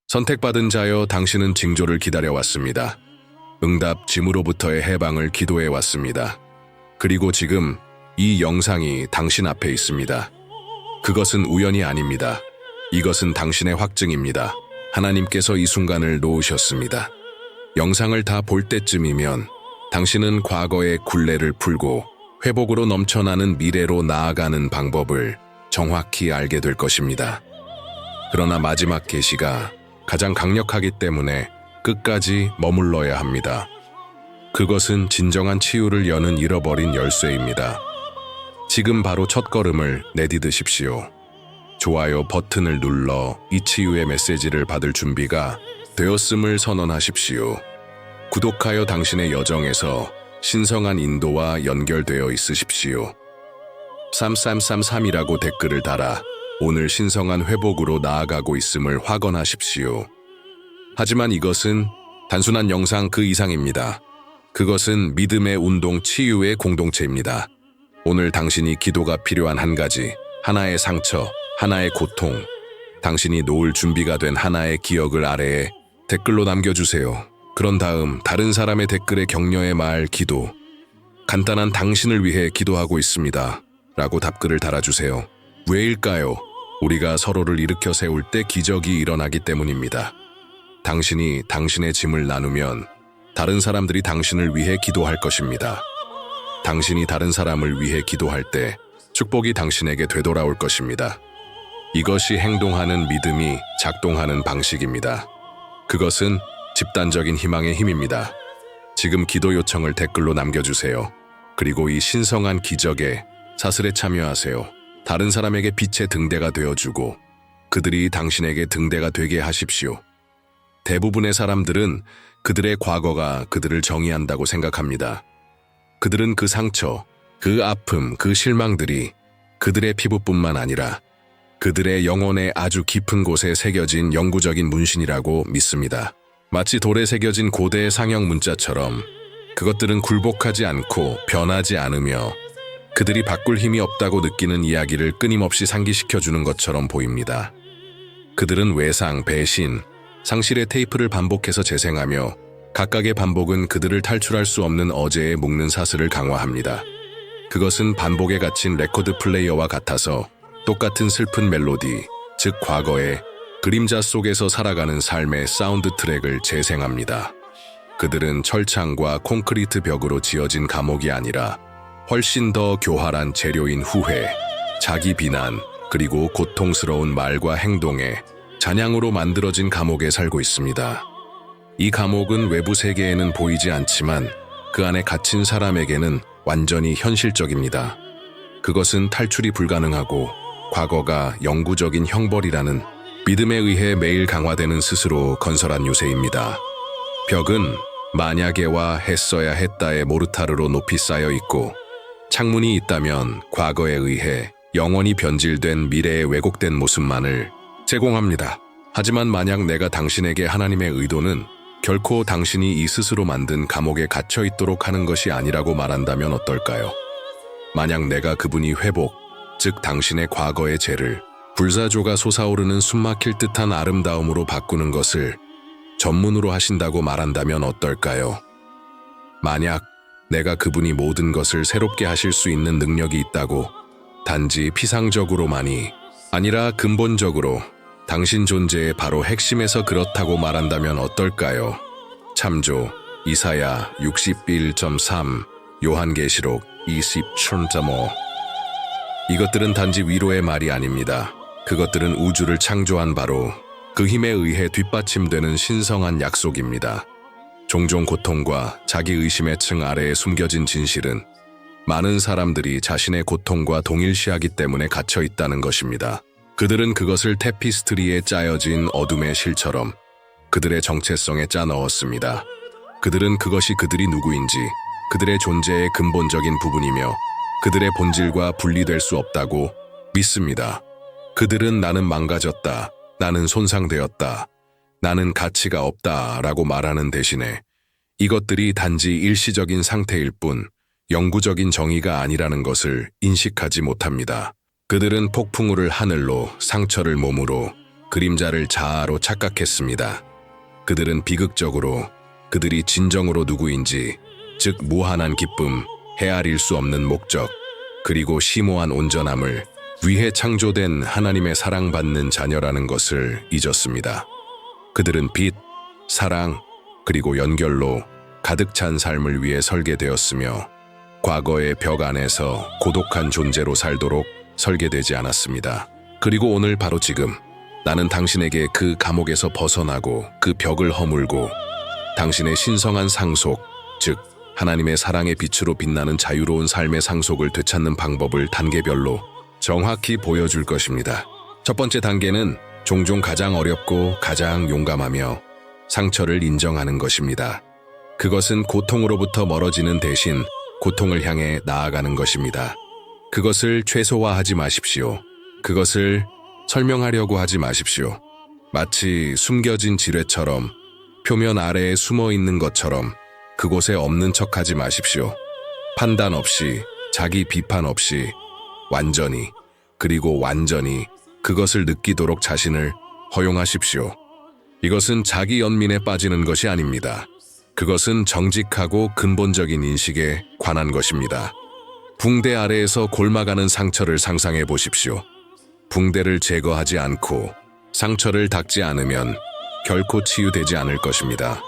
선택받은 자여 당신은 징조를 기다려왔습니다. 응답 짐으로부터의 해방을 기도해왔습니다. 그리고 지금 이 영상이 당신 앞에 있습니다. 그것은 우연이 아닙니다. 이것은 당신의 확증입니다. 하나님께서 이 순간을 놓으셨습니다. 영상을 다 볼 때쯤이면 당신은 과거의 굴레를 풀고 회복으로 넘쳐나는 미래로 나아가는 방법을 정확히 알게 될 것입니다. 그러나 마지막 계시가 가장 강력하기 때문에 끝까지 머물러야 합니다. 그것은 진정한 치유를 여는 잃어버린 열쇠입니다. 지금 바로 첫걸음을 내디드십시오. 좋아요 버튼을 눌러 이 치유의 메시지를 받을 준비가 되었음을 선언하십시오. 구독하여 당신의 여정에서 신성한 인도와 연결되어 있으십시오. 3333이라고 댓글을 달아 오늘 신성한 회복으로 나아가고 있음을 확언하십시오. 하지만 이것은 단순한 영상 그 이상입니다. 그것은 믿음의 운동 치유의 공동체입니다. 오늘 당신이 기도가 필요한 한 가지, 하나의 상처, 하나의 고통, 당신이 놓을 준비가 된 하나의 기억을 아래에 댓글로 남겨주세요. 그런 다음 다른 사람의 댓글에 격려의 말, 기도, 간단한 당신을 위해 기도하고 있습니다. 라고 답글을 달아주세요. 왜일까요? 우리가 서로를 일으켜 세울 때 기적이 일어나기 때문입니다. 당신이 당신의 짐을 나누면 다른 사람들이 당신을 위해 기도할 것입니다. 당신이 다른 사람을 위해 기도할 때 축복이 당신에게 되돌아올 것입니다. 이것이 행동하는 믿음이 작동하는 방식입니다. 그것은 집단적인 희망의 힘입니다. 지금 기도 요청을 댓글로 남겨주세요. 그리고 이 신성한 기적에 사슬에 참여하세요. 다른 사람에게 빛의 등대가 되어주고 그들이 당신에게 등대가 되게 하십시오. 대부분의 사람들은 그들의 과거가 그들을 정의한다고 생각합니다. 그들은 그 상처, 그 아픔, 그 실망들이 그들의 피부뿐만 아니라 그들의 영혼의 아주 깊은 곳에 새겨진 영구적인 문신이라고 믿습니다. 마치 돌에 새겨진 고대의 상형 문자처럼 그것들은 굴복하지 않고 변하지 않으며 그들이 바꿀 힘이 없다고 느끼는 이야기를 끊임없이 상기시켜주는 것처럼 보입니다. 그들은 외상, 배신, 상실의 테이프를 반복해서 재생하며 각각의 반복은 그들을 탈출할 수 없는 어제에 묶는 사슬을 강화합니다. 그것은 반복에 갇힌 레코드 플레이어와 같아서 똑같은 슬픈 멜로디, 즉 과거의 그림자 속에서 살아가는 삶의 사운드 트랙을 재생합니다. 그들은 철창과 콘크리트 벽으로 지어진 감옥이 아니라 훨씬 더 교활한 재료인 후회, 자기 비난, 그리고 고통스러운 말과 행동에 잔향으로 만들어진 감옥에 살고 있습니다. 이 감옥은 외부 세계에는 보이지 않지만 그 안에 갇힌 사람에게는 완전히 현실적입니다. 그것은 탈출이 불가능하고 과거가 영구적인 형벌이라는 믿음에 의해 매일 강화되는 스스로 건설한 요새입니다. 벽은 만약에와 했어야 했다의 모르타르로 높이 쌓여 있고 창문이 있다면 과거에 의해 영원히 변질된 미래의 왜곡된 모습만을 제공합니다. 하지만 만약 내가 당신에게 하나님의 의도는 결코 당신이 이 스스로 만든 감옥에 갇혀 있도록 하는 것이 아니라고 말한다면 어떨까요? 만약 내가 그분이 회복, 즉 당신의 과거의 죄를 불사조가 솟아오르는 숨막힐 듯한 아름다움으로 바꾸는 것을 전문으로 하신다고 말한다면 어떨까요? 만약 내가 그분이 모든 것을 새롭게 하실 수 있는 능력이 있다고 단지 피상적으로만이 아니라 근본적으로 당신 존재의 바로 핵심에서 그렇다고 말한다면 어떨까요? 참조 이사야 61.3, 요한계시록 27.5. 이것들은 단지 위로의 말이 아닙니다. 그것들은 우주를 창조한 바로 그 힘에 의해 뒷받침되는 신성한 약속입니다. 종종 고통과 자기의심의 층 아래에 숨겨진 진실은 많은 사람들이 자신의 고통과 동일시하기 때문에 갇혀 있다는 것입니다. 그들은 그것을 테피스트리에 짜여진 어둠의 실처럼 그들의 정체성에 짜 넣었습니다. 그들은 그것이 그들이 누구인지, 그들의 존재의 근본적인 부분이며 그들의 본질과 분리될 수 없다고 믿습니다. 그들은 나는 망가졌다, 나는 손상되었다, 나는 가치가 없다 라고 말하는 대신에 이것들이 단지 일시적인 상태일 뿐 영구적인 정의가 아니라는 것을 인식하지 못합니다. 그들은 폭풍우를 하늘로, 상처를 몸으로, 그림자를 자아로 착각했습니다. 그들은 비극적으로 그들이 진정으로 누구인지, 즉 무한한 기쁨, 헤아릴 수 없는 목적, 그리고 심오한 온전함을 위해 창조된 하나님의 사랑받는 자녀라는 것을 잊었습니다. 그들은 빛, 사랑, 그리고 연결로 가득 찬 삶을 위해 설계되었으며 과거의 벽 안에서 고독한 존재로 살도록 설계되지 않았습니다. 그리고 오늘 바로 지금 나는 당신에게 그 감옥에서 벗어나고 그 벽을 허물고 당신의 신성한 상속, 즉 하나님의 사랑의 빛으로 빛나는 자유로운 삶의 상속을 되찾는 방법을 단계별로 정확히 보여줄 것입니다. 첫 번째 단계는 종종 가장 어렵고 가장 용감하며 상처를 인정하는 것입니다. 그것은 고통으로부터 멀어지는 대신 고통을 향해 나아가는 것입니다. 그것을 최소화하지 마십시오. 그것을 설명하려고 하지 마십시오. 마치 숨겨진 지뢰처럼 표면 아래에 숨어 있는 것처럼 그곳에 없는 척하지 마십시오. 판단 없이, 자기 비판 없이 완전히, 그리고 완전히 그것을 느끼도록 자신을 허용하십시오. 이것은 자기 연민에 빠지는 것이 아닙니다. 그것은 정직하고 근본적인 인식에 관한 것입니다. 붕대 아래에서 골마가는 상처를 상상해 보십시오. 붕대를 제거하지 않고 상처를 닦지 않으면 결코 치유되지 않을 것입니다.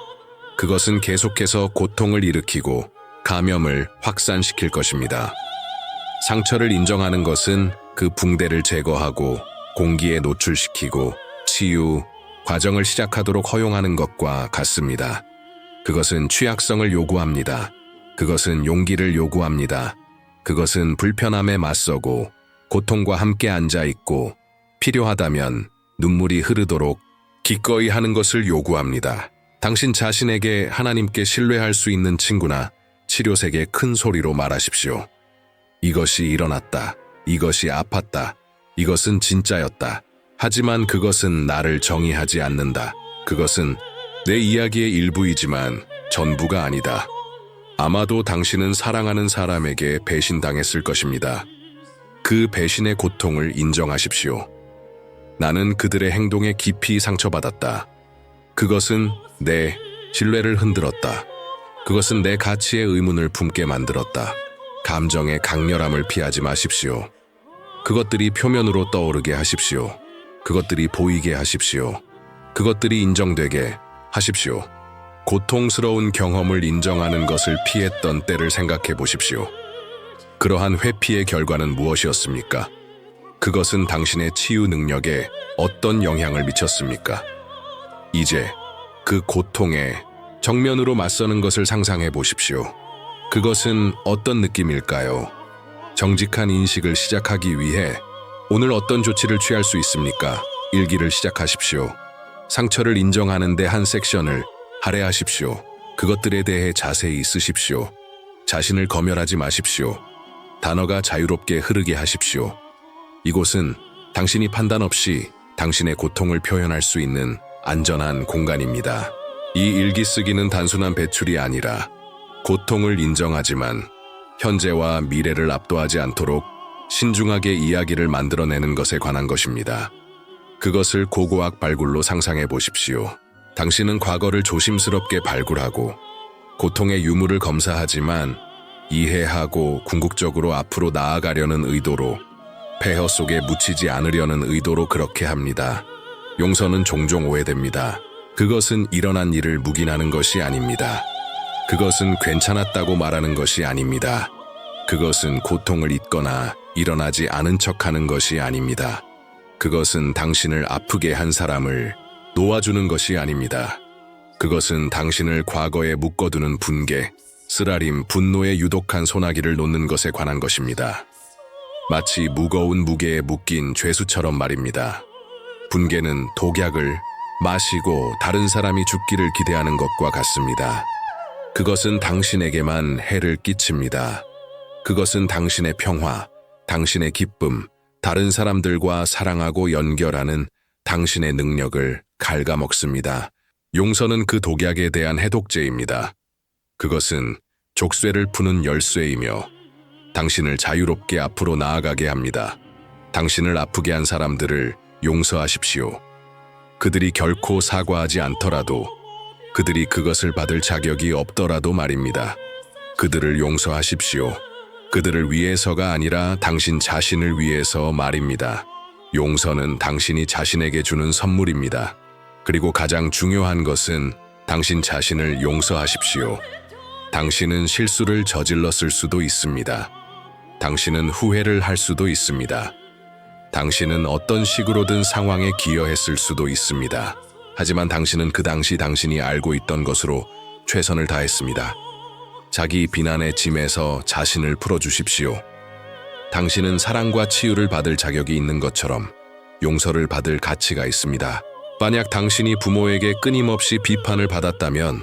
그것은 계속해서 고통을 일으키고 감염을 확산시킬 것입니다. 상처를 인정하는 것은 그 붕대를 제거하고 공기에 노출시키고 치유 과정을 시작하도록 허용하는 것과 같습니다. 그것은 취약성을 요구합니다. 그것은 용기를 요구합니다. 그것은 불편함에 맞서고 고통과 함께 앉아있고 필요하다면 눈물이 흐르도록 기꺼이 하는 것을 요구합니다. 당신 자신에게 하나님께 신뢰할 수 있는 친구나 치료색에 큰 소리로 말하십시오. 이것이 일어났다. 이것이 아팠다. 이것은 진짜였다. 하지만 그것은 나를 정의하지 않는다. 그것은 내 이야기의 일부이지만 전부가 아니다. 아마도 당신은 사랑하는 사람에게 배신당했을 것입니다. 그 배신의 고통을 인정하십시오. 나는 그들의 행동에 깊이 상처받았다. 그것은 내 신뢰를 흔들었다. 그것은 내 가치의 의문을 품게 만들었다. 감정의 강렬함을 피하지 마십시오. 그것들이 표면으로 떠오르게 하십시오. 그것들이 보이게 하십시오. 그것들이 인정되게 하십시오. 고통스러운 경험을 인정하는 것을 피했던 때를 생각해 보십시오. 그러한 회피의 결과는 무엇이었습니까? 그것은 당신의 치유 능력에 어떤 영향을 미쳤습니까? 이제 그 고통에 정면으로 맞서는 것을 상상해 보십시오. 그것은 어떤 느낌일까요? 정직한 인식을 시작하기 위해 오늘 어떤 조치를 취할 수 있습니까? 일기를 시작하십시오. 상처를 인정하는 데 한 섹션을 할애하십시오. 그것들에 대해 자세히 쓰십시오. 자신을 검열하지 마십시오. 단어가 자유롭게 흐르게 하십시오. 이곳은 당신이 판단 없이 당신의 고통을 표현할 수 있는 안전한 공간입니다. 이 일기 쓰기는 단순한 배출이 아니라 고통을 인정하지만 현재와 미래를 압도하지 않도록 신중하게 이야기를 만들어내는 것에 관한 것입니다. 그것을 고고학 발굴로 상상해 보십시오. 당신은 과거를 조심스럽게 발굴하고 고통의 유무를 검사하지만 이해하고 궁극적으로 앞으로 나아가려는 의도로 폐허 속에 묻히지 않으려는 의도로 그렇게 합니다. 용서는 종종 오해됩니다. 그것은 일어난 일을 묵인하는 것이 아닙니다. 그것은 괜찮았다고 말하는 것이 아닙니다. 그것은 고통을 잊거나 일어나지 않은 척하는 것이 아닙니다. 그것은 당신을 아프게 한 사람을 놓아주는 것이 아닙니다. 그것은 당신을 과거에 묶어두는 분개, 쓰라림, 분노의 유독한 소나기를 놓는 것에 관한 것입니다. 마치 무거운 무게에 묶인 죄수처럼 말입니다. 분개는 독약을 마시고 다른 사람이 죽기를 기대하는 것과 같습니다. 그것은 당신에게만 해를 끼칩니다. 그것은 당신의 평화, 당신의 기쁨, 다른 사람들과 사랑하고 연결하는 당신의 능력을 갉아먹습니다. 용서는 그 독약에 대한 해독제입니다. 그것은 족쇄를 푸는 열쇠이며 당신을 자유롭게 앞으로 나아가게 합니다. 당신을 아프게 한 사람들을 용서하십시오. 그들이 결코 사과하지 않더라도, 그들이 그것을 받을 자격이 없더라도 말입니다. 그들을 용서하십시오. 그들을 위해서가 아니라 당신 자신을 위해서 말입니다. 용서는 당신이 자신에게 주는 선물입니다. 그리고 가장 중요한 것은 당신 자신을 용서하십시오. 당신은 실수를 저질렀을 수도 있습니다. 당신은 후회를 할 수도 있습니다. 당신은 어떤 식으로든 상황에 기여했을 수도 있습니다. 하지만 당신은 그 당시 당신이 알고 있던 것으로 최선을 다했습니다. 자기 비난의 짐에서 자신을 풀어주십시오. 당신은 사랑과 치유를 받을 자격이 있는 것처럼 용서를 받을 가치가 있습니다. 만약 당신이 부모에게 끊임없이 비판을 받았다면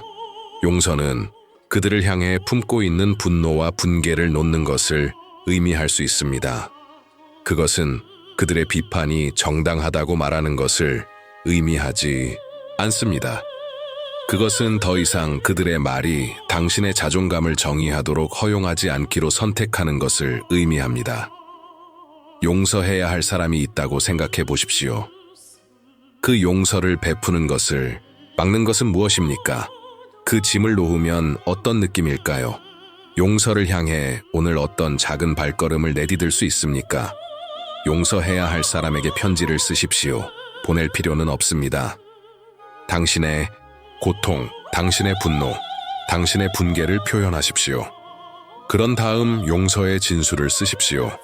용서는 그들을 향해 품고 있는 분노와 분개를 놓는 것을 의미할 수 있습니다. 그것은 그들의 비판이 정당하다고 말하는 것을 의미하지 않습니다. 그것은 더 이상 그들의 말이 당신의 자존감을 정의하도록 허용하지 않기로 선택하는 것을 의미합니다. 용서해야 할 사람이 있다고 생각해 보십시오. 그 용서를 베푸는 것을 막는 것은 무엇입니까? 그 짐을 놓으면 어떤 느낌일까요? 용서를 향해 오늘 어떤 작은 발걸음을 내디딜 수 있습니까? 용서해야 할 사람에게 편지를 쓰십시오. 보낼 필요는 없습니다. 당신의 고통, 당신의 분노, 당신의 분개를 표현하십시오. 그런 다음 용서의 진술을 쓰십시오.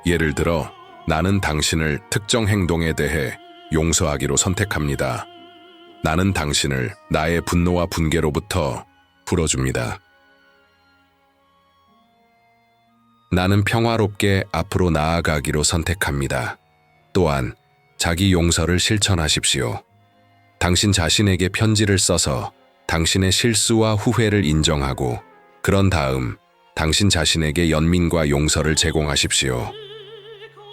예를 들어, 나는 당신을 특정 행동에 대해 용서하기로 선택합니다. 나는 당신을 나의 분노와 분개로부터 풀어줍니다. 나는 평화롭게 앞으로 나아가기로 선택합니다. 또한 자기 용서를 실천하십시오. 당신 자신에게 편지를 써서 당신의 실수와 후회를 인정하고 그런 다음 당신 자신에게 연민과 용서를 제공하십시오.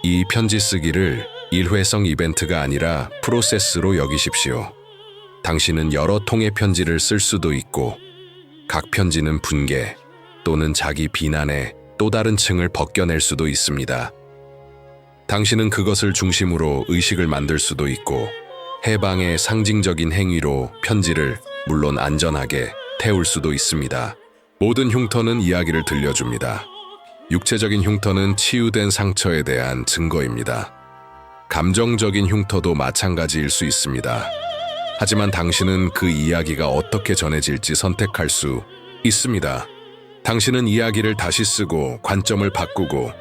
이 편지 쓰기를 일회성 이벤트가 아니라 프로세스로 여기십시오. 당신은 여러 통의 편지를 쓸 수도 있고 각 편지는 분개 또는 자기 비난의 또 다른 층을 벗겨낼 수도 있습니다. 당신은 그것을 중심으로 의식을 만들 수도 있고 해방의 상징적인 행위로 편지를 물론 안전하게 태울 수도 있습니다. 모든 흉터는 이야기를 들려줍니다. 육체적인 흉터는 치유된 상처에 대한 증거입니다. 감정적인 흉터도 마찬가지일 수 있습니다. 하지만 당신은 그 이야기가 어떻게 전해질지 선택할 수 있습니다. 당신은 이야기를 다시 쓰고 관점을 바꾸고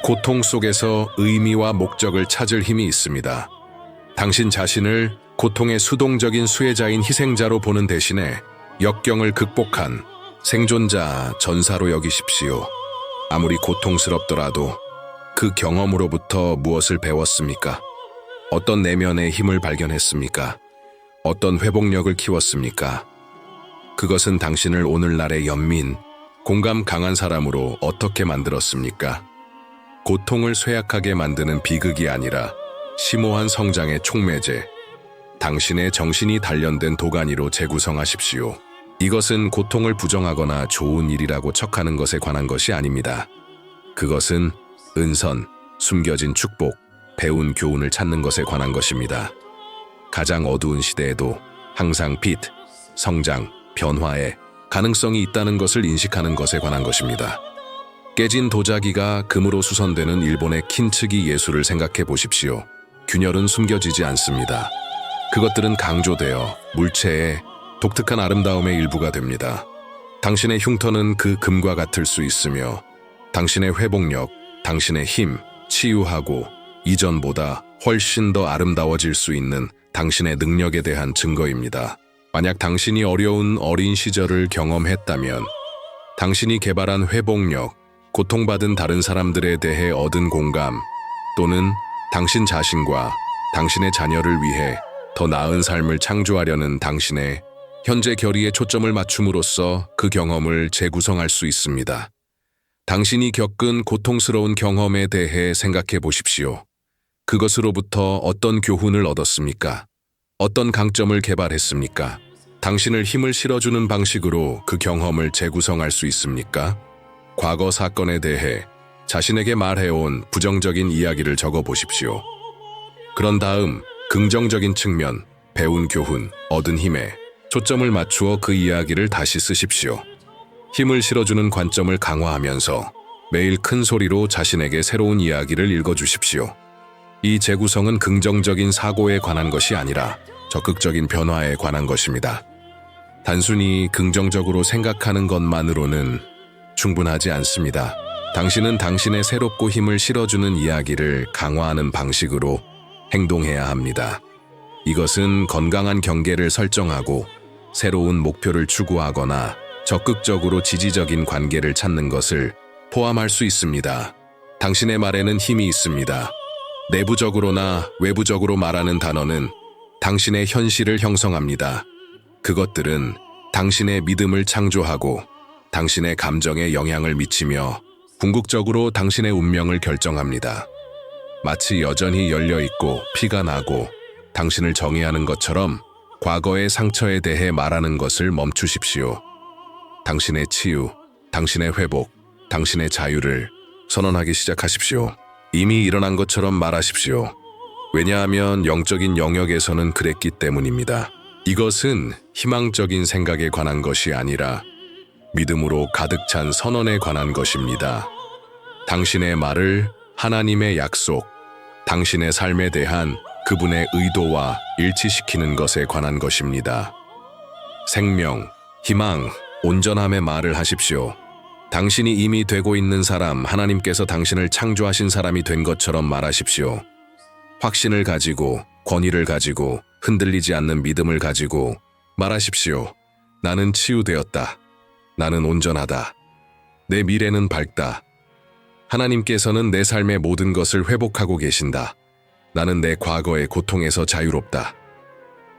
고통 속에서 의미와 목적을 찾을 힘이 있습니다. 당신 자신을 고통의 수동적인 수혜자인 희생자로 보는 대신에 역경을 극복한 생존자, 전사로 여기십시오. 아무리 고통스럽더라도 그 경험으로부터 무엇을 배웠습니까? 어떤 내면의 힘을 발견했습니까? 어떤 회복력을 키웠습니까? 그것은 당신을 오늘날의 연민, 공감 강한 사람으로 어떻게 만들었습니까? 고통을 쇠약하게 만드는 비극이 아니라 심오한 성장의 촉매제, 당신의 정신이 단련된 도가니로 재구성하십시오. 이것은 고통을 부정하거나 좋은 일이라고 척하는 것에 관한 것이 아닙니다. 그것은 은선, 숨겨진 축복, 배운 교훈을 찾는 것에 관한 것입니다. 가장 어두운 시대에도 항상 빛, 성장, 변화의 가능성이 있다는 것을 인식하는 것에 관한 것입니다. 깨진 도자기가 금으로 수선되는 일본의 킨츠기 예술을 생각해 보십시오. 균열은 숨겨지지 않습니다. 그것들은 강조되어 물체의 독특한 아름다움의 일부가 됩니다. 당신의 흉터는 그 금과 같을 수 있으며 당신의 회복력, 당신의 힘, 치유하고 이전보다 훨씬 더 아름다워질 수 있는 당신의 능력에 대한 증거입니다. 만약 당신이 어려운 어린 시절을 경험했다면 당신이 개발한 회복력, 고통받은 다른 사람들에 대해 얻은 공감 또는 당신 자신과 당신의 자녀를 위해 더 나은 삶을 창조하려는 당신의 현재 결의에 초점을 맞춤으로써 그 경험을 재구성할 수 있습니다. 당신이 겪은 고통스러운 경험에 대해 생각해 보십시오. 그것으로부터 어떤 교훈을 얻었습니까? 어떤 강점을 개발했습니까? 당신을 힘을 실어주는 방식으로 그 경험을 재구성할 수 있습니까? 과거 사건에 대해 자신에게 말해온 부정적인 이야기를 적어 보십시오. 그런 다음 긍정적인 측면, 배운 교훈, 얻은 힘에 초점을 맞추어 그 이야기를 다시 쓰십시오. 힘을 실어주는 관점을 강화하면서 매일 큰 소리로 자신에게 새로운 이야기를 읽어주십시오. 이 재구성은 긍정적인 사고에 관한 것이 아니라 적극적인 변화에 관한 것입니다. 단순히 긍정적으로 생각하는 것만으로는 충분하지 않습니다. 당신은 당신의 새롭고 힘을 실어주는 이야기를 강화하는 방식으로 행동해야 합니다. 이것은 건강한 경계를 설정하고 새로운 목표를 추구하거나 적극적으로 지지적인 관계를 찾는 것을 포함할 수 있습니다. 당신의 말에는 힘이 있습니다. 내부적으로나 외부적으로 말하는 단어는 당신의 현실을 형성합니다. 그것들은 당신의 믿음을 창조하고 당신의 감정에 영향을 미치며 궁극적으로 당신의 운명을 결정합니다. 마치 여전히 열려있고 피가 나고 당신을 정의하는 것처럼 과거의 상처에 대해 말하는 것을 멈추십시오. 당신의 치유, 당신의 회복, 당신의 자유를 선언하기 시작하십시오. 이미 일어난 것처럼 말하십시오. 왜냐하면 영적인 영역에서는 그랬기 때문입니다. 이것은 희망적인 생각에 관한 것이 아니라 믿음으로 가득 찬 선언에 관한 것입니다. 당신의 말을 하나님의 약속, 당신의 삶에 대한 그분의 의도와 일치시키는 것에 관한 것입니다. 생명, 희망, 온전함의 말을 하십시오. 당신이 이미 되고 있는 사람, 하나님께서 당신을 창조하신 사람이 된 것처럼 말하십시오. 확신을 가지고, 권위를 가지고, 흔들리지 않는 믿음을 가지고 말하십시오. 나는 치유되었다. 나는 온전하다. 내 미래는 밝다. 하나님께서는 내 삶의 모든 것을 회복하고 계신다. 나는 내 과거의 고통에서 자유롭다.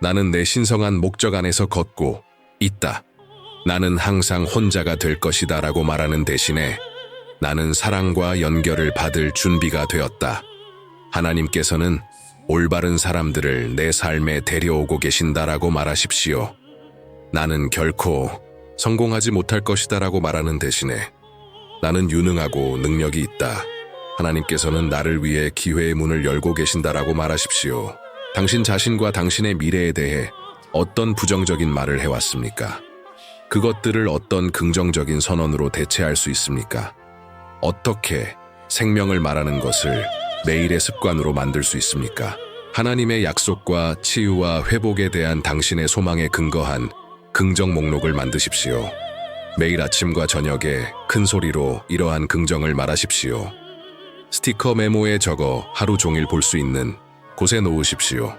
나는 내 신성한 목적 안에서 걷고 있다. 나는 항상 혼자가 될 것이다 라고 말하는 대신에 나는 사랑과 연결을 받을 준비가 되었다. 하나님께서는 올바른 사람들을 내 삶에 데려오고 계신다라고 말하십시오. 나는 결코 성공하지 못할 것이다라고 말하는 대신에 나는 유능하고 능력이 있다. 하나님께서는 나를 위해 기회의 문을 열고 계신다라고 말하십시오. 당신 자신과 당신의 미래에 대해 어떤 부정적인 말을 해왔습니까? 그것들을 어떤 긍정적인 선언으로 대체할 수 있습니까? 어떻게 생명을 말하는 것을 매일의 습관으로 만들 수 있습니까? 하나님의 약속과 치유와 회복에 대한 당신의 소망에 근거한 긍정 목록을 만드십시오. 매일 아침과 저녁에 큰 소리로 이러한 긍정을 말하십시오. 스티커 메모에 적어 하루 종일 볼 수 있는 곳에 놓으십시오.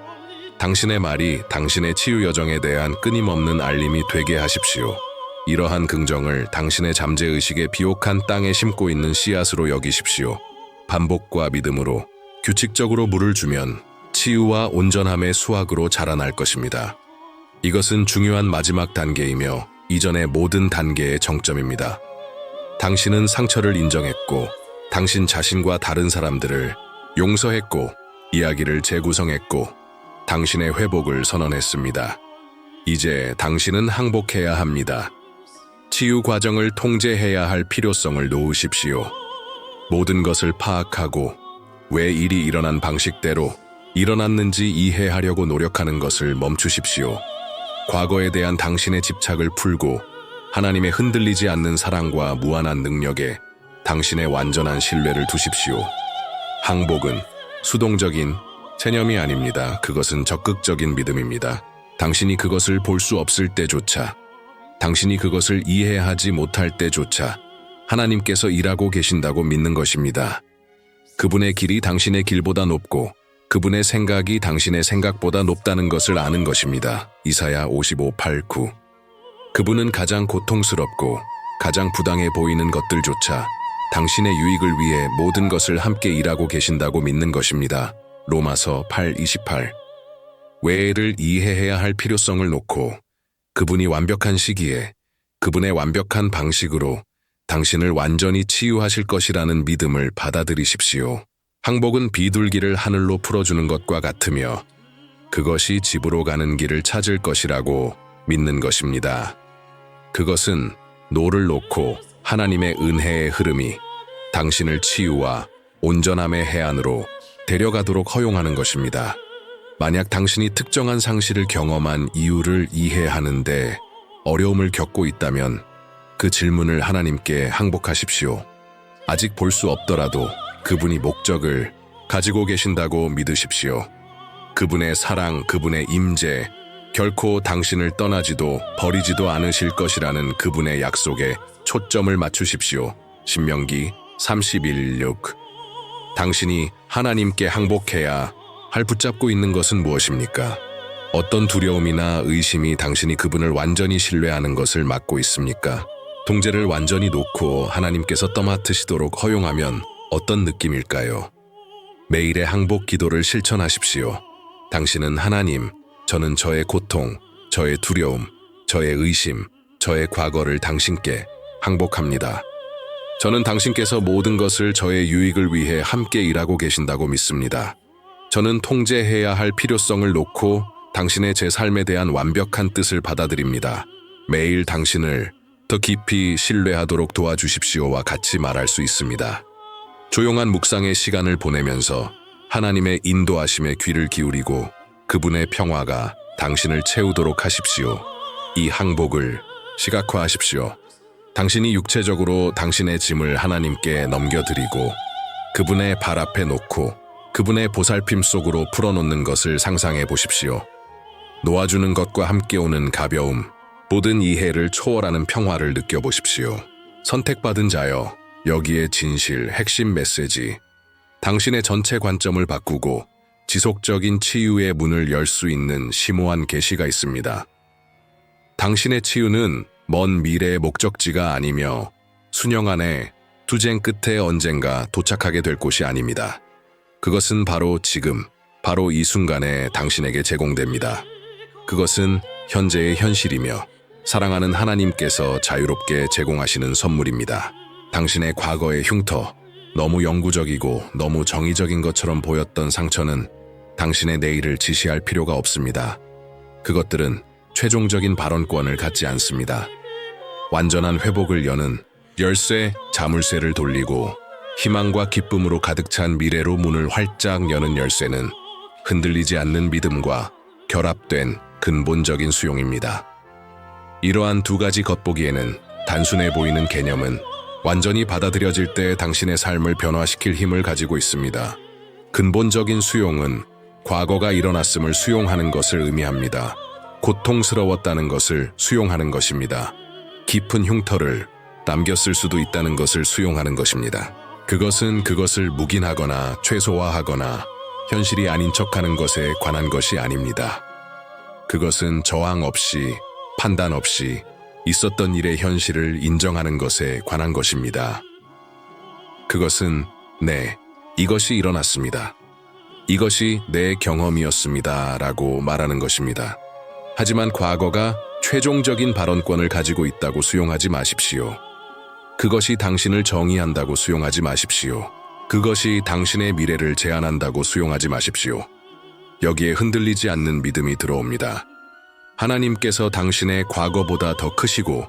당신의 말이 당신의 치유 여정에 대한 끊임없는 알림이 되게 하십시오. 이러한 긍정을 당신의 잠재의식의 비옥한 땅에 심고 있는 씨앗으로 여기십시오. 반복과 믿음으로 규칙적으로 물을 주면 치유와 온전함의 수확으로 자라날 것입니다. 이것은 중요한 마지막 단계이며 이전의 모든 단계의 정점입니다. 당신은 상처를 인정했고 당신 자신과 다른 사람들을 용서했고 이야기를 재구성했고 당신의 회복을 선언했습니다. 이제 당신은 항복해야 합니다. 치유 과정을 통제해야 할 필요성을 놓으십시오. 모든 것을 파악하고 왜 일이 일어난 방식대로 일어났는지 이해하려고 노력하는 것을 멈추십시오. 과거에 대한 당신의 집착을 풀고 하나님의 흔들리지 않는 사랑과 무한한 능력에 당신의 완전한 신뢰를 두십시오. 항복은 수동적인 체념이 아닙니다. 그것은 적극적인 믿음입니다. 당신이 그것을 볼 수 없을 때조차, 당신이 그것을 이해하지 못할 때조차 하나님께서 일하고 계신다고 믿는 것입니다. 그분의 길이 당신의 길보다 높고 그분의 생각이 당신의 생각보다 높다는 것을 아는 것입니다. 이사야 55:8-9. 그분은 가장 고통스럽고 가장 부당해 보이는 것들조차 당신의 유익을 위해 모든 것을 함께 일하고 계신다고 믿는 것입니다. 로마서 8:28. 외를 이해해야 할 필요성을 놓고 그분이 완벽한 시기에 그분의 완벽한 방식으로 당신을 완전히 치유하실 것이라는 믿음을 받아들이십시오. 항복은 비둘기를 하늘로 풀어주는 것과 같으며 그것이 집으로 가는 길을 찾을 것이라고 믿는 것입니다. 그것은 노를 놓고 하나님의 은혜의 흐름이 당신을 치유와 온전함의 해안으로 데려가도록 허용하는 것입니다. 만약 당신이 특정한 상실을 경험한 이유를 이해하는데 어려움을 겪고 있다면 그 질문을 하나님께 항복하십시오. 아직 볼 수 없더라도 그분이 목적을 가지고 계신다고 믿으십시오. 그분의 사랑, 그분의 임재, 결코 당신을 떠나지도 버리지도 않으실 것이라는 그분의 약속에 초점을 맞추십시오. 신명기 31:6. 당신이 하나님께 항복해야 할 붙잡고 있는 것은 무엇입니까? 어떤 두려움이나 의심이 당신이 그분을 완전히 신뢰하는 것을 막고 있습니까? 통제를 완전히 놓고 하나님께서 떠맡으시도록 허용하면 어떤 느낌일까요? 매일의 항복 기도를 실천하십시오. 당신은 하나님, 저는 저의 고통, 저의 두려움, 저의 의심, 저의 과거를 당신께 항복합니다. 저는 당신께서 모든 것을 저의 유익을 위해 함께 일하고 계신다고 믿습니다. 저는 통제해야 할 필요성을 놓고 당신의 제 삶에 대한 완벽한 뜻을 받아들입니다. 매일 당신을 더 깊이 신뢰하도록 도와주십시오와 같이 말할 수 있습니다. 조용한 묵상의 시간을 보내면서 하나님의 인도하심에 귀를 기울이고 그분의 평화가 당신을 채우도록 하십시오. 이 항복을 시각화하십시오. 당신이 육체적으로 당신의 짐을 하나님께 넘겨드리고 그분의 발 앞에 놓고 그분의 보살핌 속으로 풀어놓는 것을 상상해 보십시오. 놓아주는 것과 함께 오는 가벼움, 모든 이해를 초월하는 평화를 느껴보십시오. 선택받은 자여, 여기에 진실, 핵심 메시지, 당신의 전체 관점을 바꾸고 지속적인 치유의 문을 열 수 있는 심오한 계시가 있습니다. 당신의 치유는 먼 미래의 목적지가 아니며 수년 안에 투쟁 끝에 언젠가 도착하게 될 곳이 아닙니다. 그것은 바로 지금, 바로 이 순간에 당신에게 제공됩니다. 그것은 현재의 현실이며 사랑하는 하나님께서 자유롭게 제공하시는 선물입니다. 당신의 과거의 흉터, 너무 영구적이고 너무 정의적인 것처럼 보였던 상처는 당신의 내일을 지시할 필요가 없습니다. 그것들은 최종적인 발언권을 갖지 않습니다. 완전한 회복을 여는 열쇠, 자물쇠를 돌리고 희망과 기쁨으로 가득 찬 미래로 문을 활짝 여는 열쇠는 흔들리지 않는 믿음과 결합된 근본적인 수용입니다. 이러한 두 가지 겉보기에는 단순해 보이는 개념은 완전히 받아들여질 때 당신의 삶을 변화시킬 힘을 가지고 있습니다. 근본적인 수용은 과거가 일어났음을 수용하는 것을 의미합니다. 고통스러웠다는 것을 수용하는 것입니다. 깊은 흉터를 남겼을 수도 있다는 것을 수용하는 것입니다. 그것은 그것을 묵인하거나 최소화하거나 현실이 아닌 척하는 것에 관한 것이 아닙니다. 그것은 저항 없이, 판단 없이 있었던 일의 현실을 인정하는 것에 관한 것입니다. 그것은 네, 이것이 일어났습니다. 이것이 내 경험이었습니다. 라고 말하는 것입니다. 하지만 과거가 최종적인 발언권을 가지고 있다고 수용하지 마십시오. 그것이 당신을 정의한다고 수용하지 마십시오. 그것이 당신의 미래를 제한한다고 수용하지 마십시오. 여기에 흔들리지 않는 믿음이 들어옵니다. 하나님께서 당신의 과거보다 더 크시고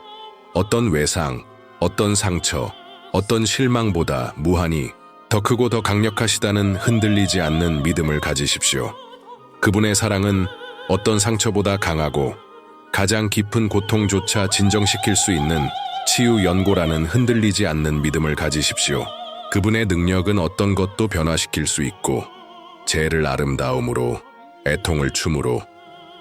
어떤 외상, 어떤 상처, 어떤 실망보다 무한히 더 크고 더 강력하시다는 흔들리지 않는 믿음을 가지십시오. 그분의 사랑은 어떤 상처보다 강하고 가장 깊은 고통조차 진정시킬 수 있는 치유 연고라는 흔들리지 않는 믿음을 가지십시오. 그분의 능력은 어떤 것도 변화시킬 수 있고 죄를 아름다움으로, 애통을 춤으로,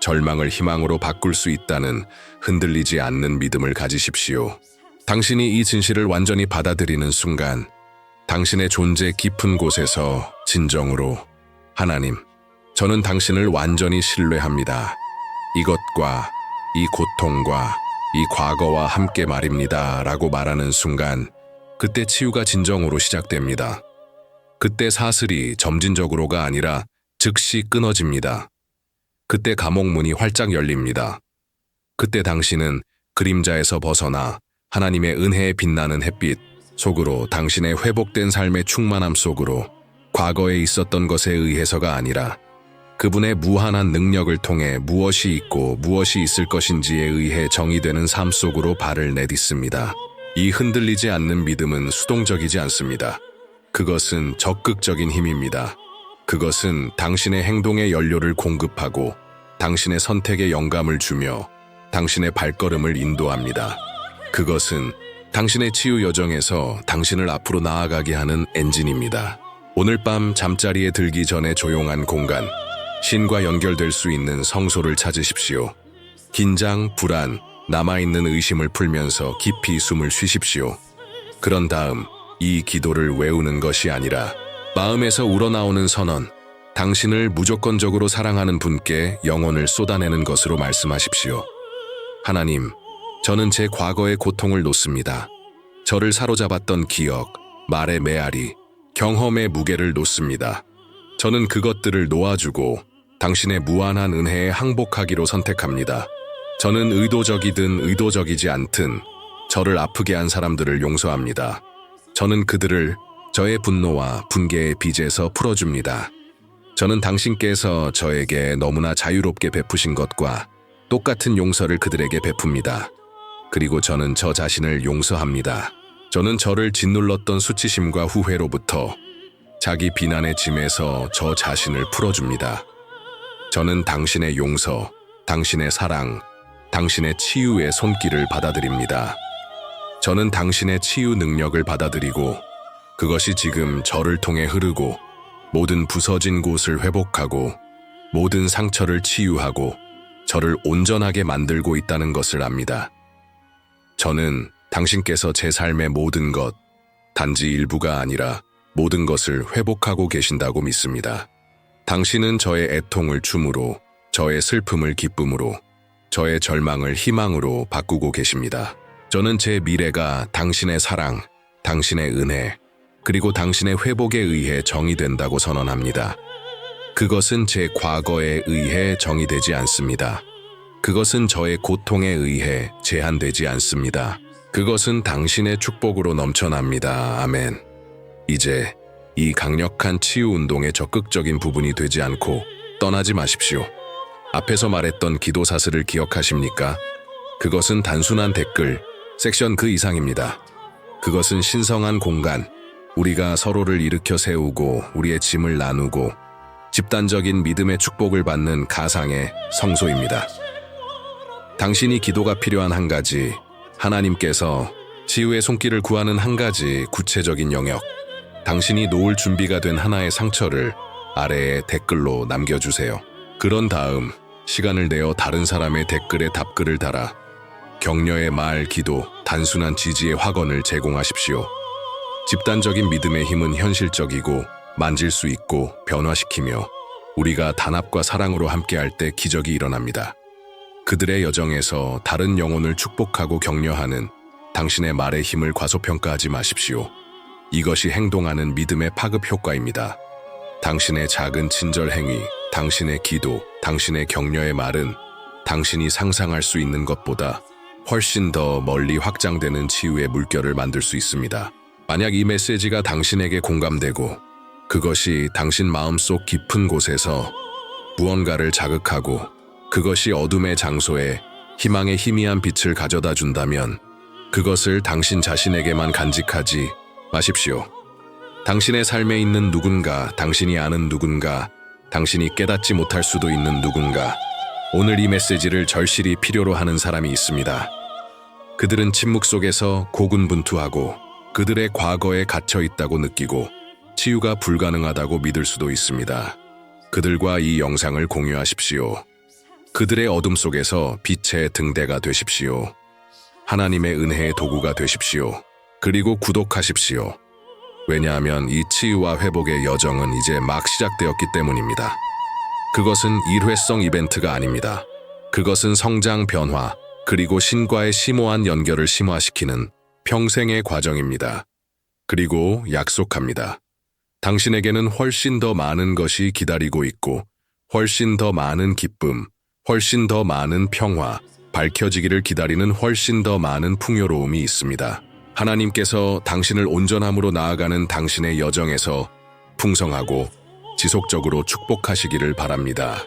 절망을 희망으로 바꿀 수 있다는 흔들리지 않는 믿음을 가지십시오. 당신이 이 진실을 완전히 받아들이는 순간 당신의 존재 깊은 곳에서 진정으로 하나님, 저는 당신을 완전히 신뢰합니다. 이것과 이 고통과 이 과거와 함께 말입니다. 라고 말하는 순간 그때 치유가 진정으로 시작됩니다. 그때 사슬이 점진적으로가 아니라 즉시 끊어집니다. 그때 감옥문이 활짝 열립니다. 그때 당신은 그림자에서 벗어나 하나님의 은혜에 빛나는 햇빛 속으로 당신의 회복된 삶의 충만함 속으로 과거에 있었던 것에 의해서가 아니라 그분의 무한한 능력을 통해 무엇이 있고 무엇이 있을 것인지에 의해 정의되는 삶 속으로 발을 내딛습니다. 이 흔들리지 않는 믿음은 수동적이지 않습니다. 그것은 적극적인 힘입니다. 그것은 당신의 행동에 연료를 공급하고 당신의 선택에 영감을 주며 당신의 발걸음을 인도합니다. 그것은 당신의 치유 여정에서 당신을 앞으로 나아가게 하는 엔진입니다. 오늘 밤 잠자리에 들기 전에 조용한 공간, 신과 연결될 수 있는 성소를 찾으십시오. 긴장, 불안, 남아있는 의심을 풀면서 깊이 숨을 쉬십시오. 그런 다음 이 기도를 외우는 것이 아니라 마음에서 우러나오는 선언, 당신을 무조건적으로 사랑하는 분께 영혼을 쏟아내는 것으로 말씀하십시오. 하나님, 저는 제 과거의 고통을 놓습니다. 저를 사로잡았던 기억, 말의 메아리, 경험의 무게를 놓습니다. 저는 그것들을 놓아주고 당신의 무한한 은혜에 항복하기로 선택합니다. 저는 의도적이든 의도적이지 않든 저를 아프게 한 사람들을 용서합니다. 저는 그들을 저의 분노와 분개의 빚에서 풀어줍니다. 저는 당신께서 저에게 너무나 자유롭게 베푸신 것과 똑같은 용서를 그들에게 베풉니다. 그리고 저는 저 자신을 용서합니다. 저는 저를 짓눌렀던 수치심과 후회로부터 자기 비난의 짐에서 저 자신을 풀어줍니다. 저는 당신의 용서, 당신의 사랑, 당신의 치유의 손길을 받아들입니다. 저는 당신의 치유 능력을 받아들이고 그것이 지금 저를 통해 흐르고 모든 부서진 곳을 회복하고 모든 상처를 치유하고 저를 온전하게 만들고 있다는 것을 압니다. 저는 당신께서 제 삶의 모든 것, 단지 일부가 아니라 모든 것을 회복하고 계신다고 믿습니다. 당신은 저의 애통을 춤으로, 저의 슬픔을 기쁨으로, 저의 절망을 희망으로 바꾸고 계십니다. 저는 제 미래가 당신의 사랑, 당신의 은혜, 그리고 당신의 회복에 의해 정의된다고 선언합니다. 그것은 제 과거에 의해 정의되지 않습니다. 그것은 저의 고통에 의해 제한되지 않습니다. 그것은 당신의 축복으로 넘쳐납니다. 아멘. 이제 이 강력한 치유 운동의 적극적인 부분이 되지 않고 떠나지 마십시오. 앞에서 말했던 기도 사슬을 기억하십니까? 그것은 단순한 댓글, 섹션 그 이상입니다. 그것은 신성한 공간, 우리가 서로를 일으켜 세우고 우리의 짐을 나누고 집단적인 믿음의 축복을 받는 가상의 성소입니다. 당신이 기도가 필요한 한 가지, 하나님께서 치유의 손길을 구하는 한 가지 구체적인 영역, 당신이 놓을 준비가 된 하나의 상처를 아래에 댓글로 남겨주세요. 그런 다음 시간을 내어 다른 사람의 댓글에 답글을 달아 격려의 말, 기도, 단순한 지지의 확언을 제공하십시오. 집단적인 믿음의 힘은 현실적이고 만질 수 있고 변화시키며 우리가 단합과 사랑으로 함께할 때 기적이 일어납니다. 그들의 여정에서 다른 영혼을 축복하고 격려하는 당신의 말의 힘을 과소평가하지 마십시오. 이것이 행동하는 믿음의 파급 효과입니다. 당신의 작은 친절 행위, 당신의 기도, 당신의 격려의 말은 당신이 상상할 수 있는 것보다 훨씬 더 멀리 확장되는 치유의 물결을 만들 수 있습니다. 만약 이 메시지가 당신에게 공감되고 그것이 당신 마음속 깊은 곳에서 무언가를 자극하고 그것이 어둠의 장소에 희망의 희미한 빛을 가져다 준다면 그것을 당신 자신에게만 간직하지 마십시오. 당신의 삶에 있는 누군가, 당신이 아는 누군가, 당신이 깨닫지 못할 수도 있는 누군가, 오늘 이 메시지를 절실히 필요로 하는 사람이 있습니다. 그들은 침묵 속에서 고군분투하고 그들의 과거에 갇혀 있다고 느끼고 치유가 불가능하다고 믿을 수도 있습니다. 그들과 이 영상을 공유하십시오. 그들의 어둠 속에서 빛의 등대가 되십시오. 하나님의 은혜의 도구가 되십시오. 그리고 구독하십시오. 왜냐하면 이 치유와 회복의 여정은 이제 막 시작되었기 때문입니다. 그것은 일회성 이벤트가 아닙니다. 그것은 성장, 변화, 그리고 신과의 심오한 연결을 심화시키는 평생의 과정입니다. 그리고 약속합니다. 당신에게는 훨씬 더 많은 것이 기다리고 있고 훨씬 더 많은 기쁨, 훨씬 더 많은 평화, 밝혀지기를 기다리는 훨씬 더 많은 풍요로움이 있습니다. 하나님께서 당신을 온전함으로 나아가는 당신의 여정에서 풍성하고 지속적으로 축복하시기를 바랍니다.